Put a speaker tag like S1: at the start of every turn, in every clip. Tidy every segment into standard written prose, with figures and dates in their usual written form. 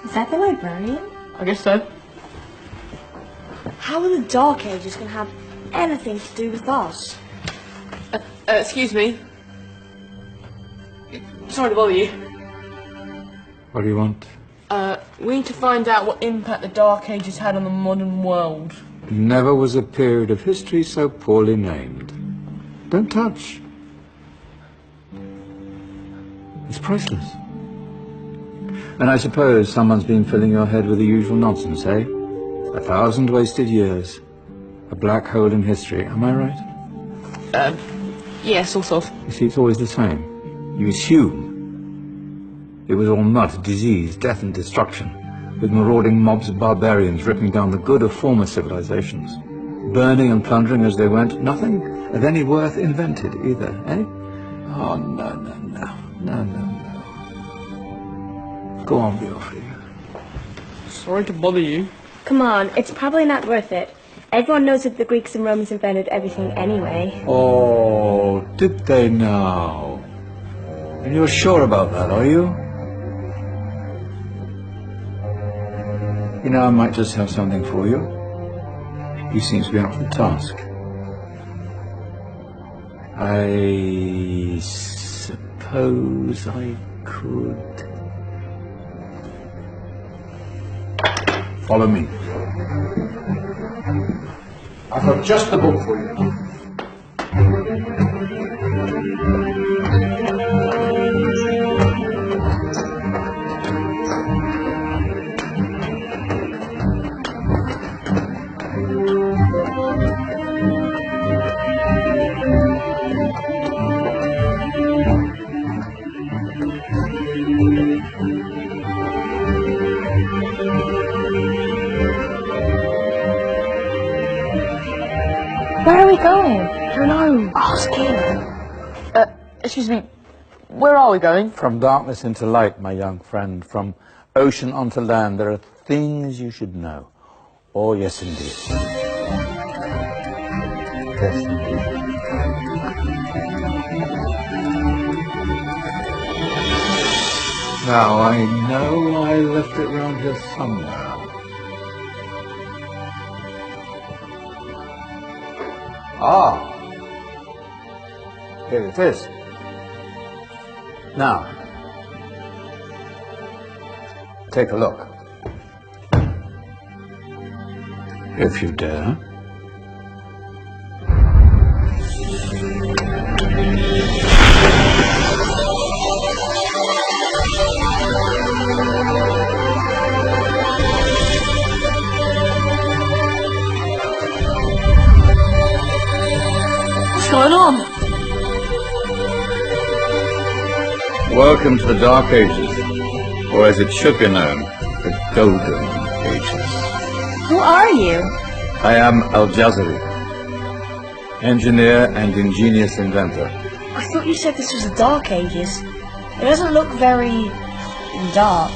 S1: Is that the librarian?
S2: I guess so.
S1: How are the Dark Ages going to have anything to do with us?
S2: Excuse me. Sorry to bother you.
S3: What do you want?
S2: We need to find out what impact the Dark Ages had on the modern world.
S3: Never was a period of history so poorly named. Don't touch. It's priceless. And I suppose someone's been filling your head with the usual nonsense, eh? 1,000 wasted years. A black hole in history, am I right?
S2: Yeah, sort of.
S3: You see, it's always the same. You assume it was all mud, disease, death and destruction, with marauding mobs of barbarians ripping down the good of former civilizations, burning and plundering as they went. Nothing of any worth invented either, eh? Oh, no. Go on, Beofrey.
S2: Sorry to bother you.
S1: Come on, it's probably not worth it. Everyone knows that the Greeks and Romans invented everything anyway.
S3: Oh, did they now? And you're sure about that, are you? You know, I might just have something for you. He seems to be up for the task. I suppose I could... Follow me. I've got just the book for you.
S1: Where are we going?
S2: I don't know.
S1: Ask him.
S2: Excuse me. Where are we going?
S3: From darkness into light, my young friend. From ocean onto land. There are things you should know. Oh, yes, indeed. Yes, indeed. Now, I know I left it round here somewhere. Ah, here it is. Now, take a look. If you dare.
S2: What's going on?
S3: Welcome to the Dark Ages, or as it should be known, the Golden Ages.
S1: Who are you?
S3: I am Al-Jazari, engineer and ingenious inventor.
S1: I thought you said this was the Dark Ages. It doesn't look very... dark.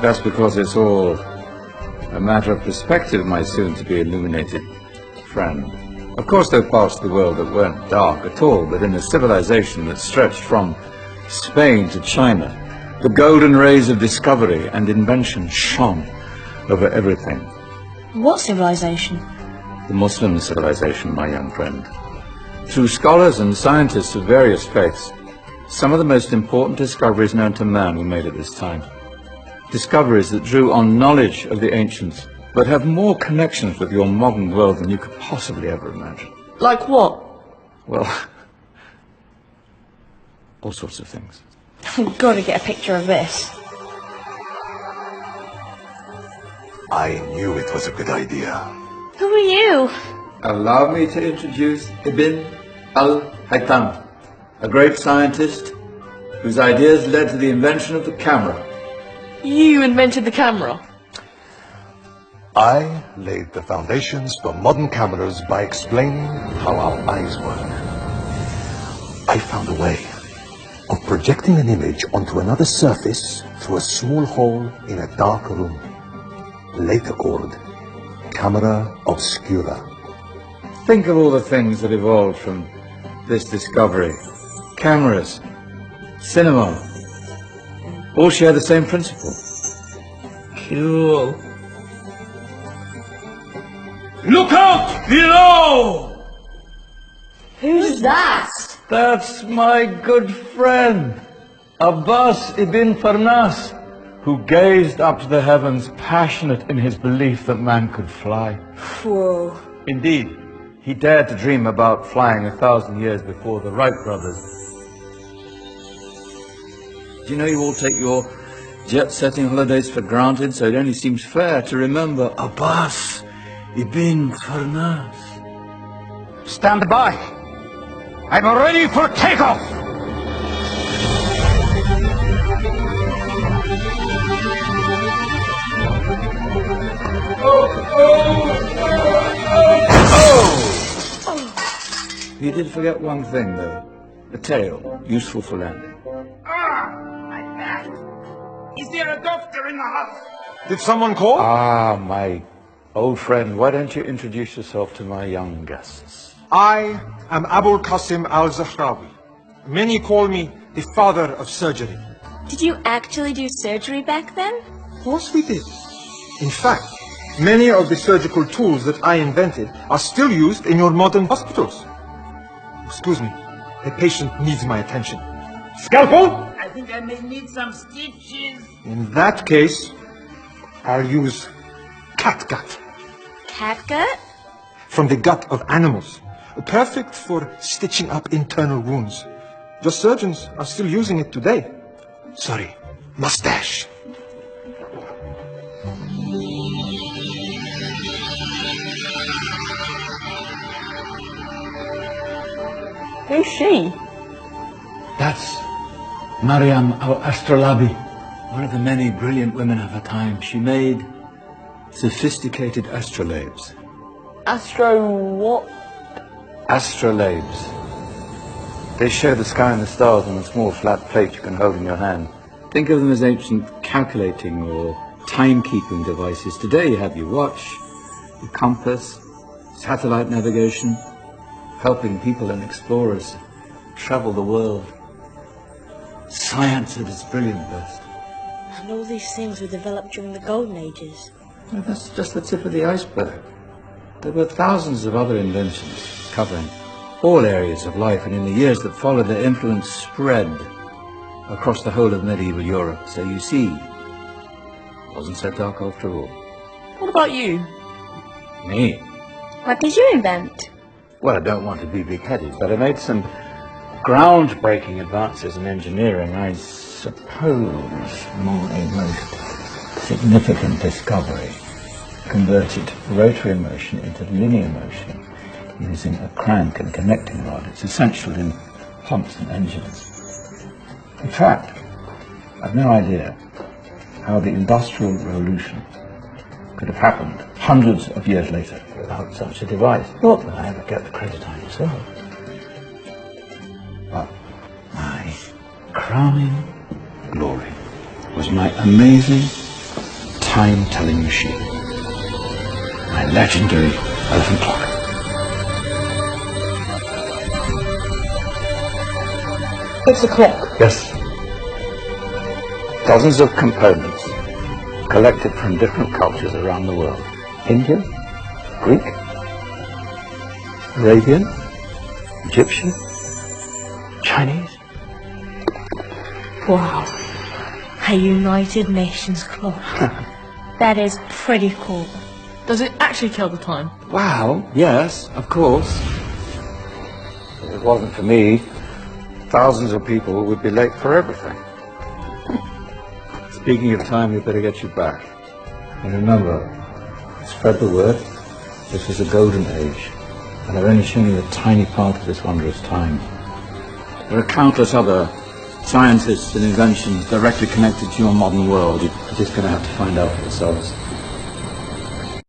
S3: That's because it's all a matter of perspective, my soon-to-be illuminated friend. Of course, there are parts of the world that weren't dark at all, but in a civilization that stretched from Spain to China, the golden rays of discovery and invention shone over everything.
S1: What civilization?
S3: The Muslim civilization, my young friend. Through scholars and scientists of various faiths, some of the most important discoveries known to man were made at this time. Discoveries that drew on knowledge of the ancients, but have more connections with your modern world than you could possibly ever imagine.
S2: Like what?
S3: Well, all sorts of things.
S1: I've got to get a picture of this.
S4: I knew it was a good idea.
S1: Who are you?
S3: Allow me to introduce Ibn al-Haytham, a great scientist whose ideas led to the invention of the camera.
S2: You invented the camera.
S4: I laid the foundations for modern cameras by explaining how our eyes work. I found a way of projecting an image onto another surface through a small hole in a dark room, later called camera obscura.
S3: Think of all the things that evolved from this discovery. Cameras, cinema, all share the same principle. Cool. Look out below!
S2: Who's that?
S3: That's my good friend, Abbas ibn Farnas, who gazed up to the heavens, passionate in his belief that man could fly.
S2: Whoa.
S3: Indeed, he dared to dream about flying 1,000 years before the Wright brothers. Do you know you all take your jet-setting holidays for granted, so it only seems fair to remember Abbas ibn Farnas.
S4: Stand by. I'm ready for takeoff.
S3: You did forget one thing, though. The tail, useful for landing.
S5: My back. Is there a doctor in the house?
S4: Did someone call?
S3: Ah, my old friend, why don't you introduce yourself to my young guests?
S4: I am Abul Qasim al-Zahrawi. Many call me the father of surgery.
S1: Did you actually do surgery back then?
S4: Of course we did. In fact, many of the surgical tools that I invented are still used in your modern hospitals. Excuse me, a patient needs my attention. Scalpel?
S5: I think I may need some stitches.
S4: In that case, I'll use catgut
S1: Catgut?
S4: from the gut of animals. Perfect for stitching up internal wounds. The surgeons are still using it today. Sorry, mustache.
S2: Who's she?
S3: That's Maryam al-Astrolabi, one of the many brilliant women of her time. She made sophisticated astrolabes.
S2: Astro what?
S3: Astrolabes. They show the sky and the stars on a small flat plate you can hold in your hand. Think of them as ancient calculating or timekeeping devices. Today you have your watch, your compass, satellite navigation, helping people and explorers travel the world. Science at its brilliant best.
S6: And all these things were developed during the Golden Ages.
S3: Well, that's just the tip of the iceberg. There were thousands of other inventions covering all areas of life, and in the years that followed, their influence spread across the whole of medieval Europe. So you see, it wasn't so dark after all.
S2: What about you?
S3: Me?
S1: What did you invent?
S3: Well, I don't want to be big-headed, but I made some groundbreaking advances in engineering. I suppose my most significant discovery converted rotary motion into linear motion using a crank and connecting rod. It's essential in pumps and engines. In fact, I've no idea how the Industrial Revolution could have happened hundreds of years later without such a device. Not that I ever get the credit I deserve. But my crowning glory was my amazing time-telling machine. My legendary elephant clock.
S2: What's the clock?
S3: Yes. Dozens of components collected from different cultures around the world. Indian, Greek, Arabian, Egyptian, Chinese.
S6: Wow. A United Nations clock. That is pretty cool.
S2: Does it actually tell the time?
S3: Wow, yes, of course. If it wasn't for me, thousands of people would be late for everything. Speaking of time, we better get you back. And remember, spread the word. This is a golden age, and I've only shown you a tiny part of this wondrous time. There are countless other scientists and inventions directly connected to your modern world. You're just going to have to find out for yourselves.